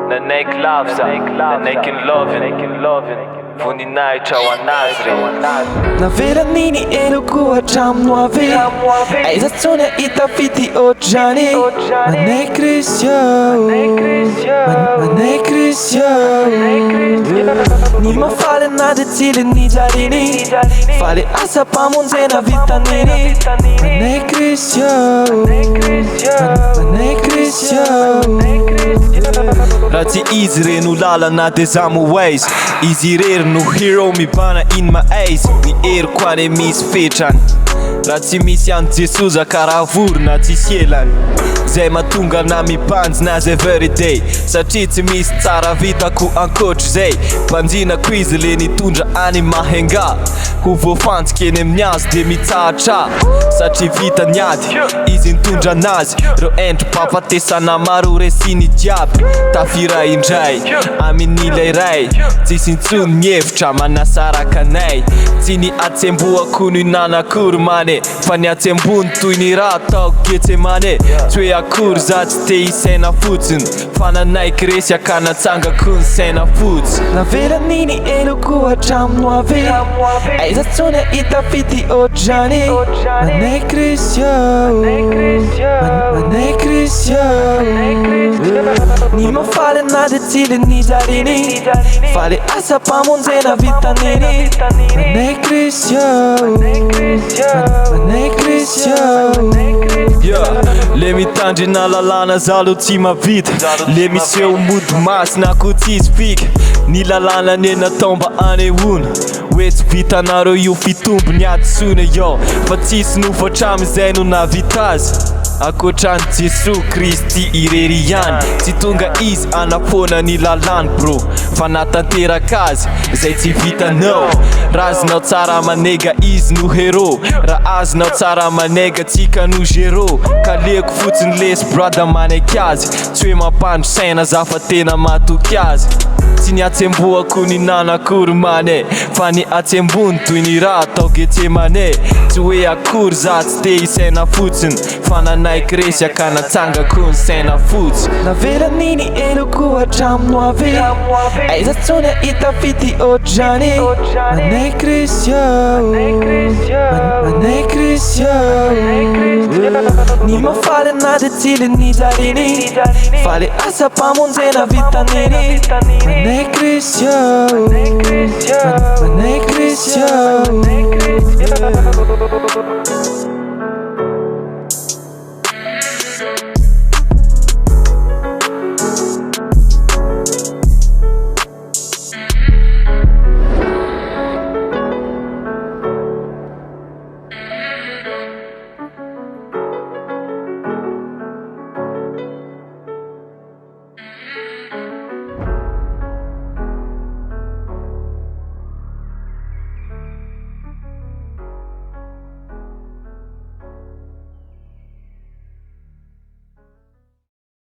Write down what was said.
Nanay klavza, nanay kinlovin voninahitra ho anazy re. Navelan'iny eloko hatramino avy aiza tsony hita fity ohatrany. Manay Krisy manay Krisy ny mafaly anazy tsily nijariny faly asa mpamonjena vitaniny. Manay Krisy manay Krisy raha tsy izy re no lalana de za moaizy. Izy rery no hero mibana in my eyes. Ny heriko any misy fetrany raha tsy misy any Jesoza karaha vorona tsisy elany. Zay mahatonga na mibanjy na zay everyday satria tsy misy tsara vitako ankoatry zay. Mpanjinako izy le nitondra any mahenga ho voafantsika eny amin'ny azy de mitsahatra satria vita niady izy nitondra anazy. Reo endrim-pahafatesana maro resiny jiaby tafira indray amin'ilay ray tsisy intsony ny hevitra manasaraka anay. Tsy ny atsemboako ny nanakory mane fa ny atsembony toy ny raha ataoko Getsemane. Tsy hoe akory za tsy te hisaina fotsiny fa nanay Krisy akanatsangako ny saina fotsy. Navelan'iny eloko hatramino avy aiza tsony hita fity ohatrany. Manay Krisy manay Krisy ny mafaly anazy tsily nijariny faly asa mpamonjena vitaniny. Manay Krisy manay Krisy le mitandrina lalàna zalo tsy mavita le miseho mody masina ko tsisy fika. Ny lalàna ne natao mba anehoana hoe tsy vitanareo io fitombo ny adisona yo fa tsisy nofatra amizay no navita azy akoatrany Jesosy Kristy irery ihany. Tsy tonga izy anapona ny lalàny bro fa natanteraka azy zay tsy vitanao. Raha azonao tsara manega izy no hero, raha azonao tsara manega tsika no zero. Kaleko fotsiny lesy brada manaiky azy tsy hoe mampandro saina za fa tena matoky azy. Tsy ny atsemboako ny nanakory mane fa ny atsembony toy ny raha atao Getsemane. Tsy hoe akory za tsy te hisaina fotsiny fa nanay Krisy akanatsangako ny saina fotsy. Navelan'iny eloko hatramino avy aiza tsony hita fity ohatrany. Manay Krisy manay Krisy ny mafaly anazy tsily nijariny faly asa mpamonjena vitaniny. Manay Krisy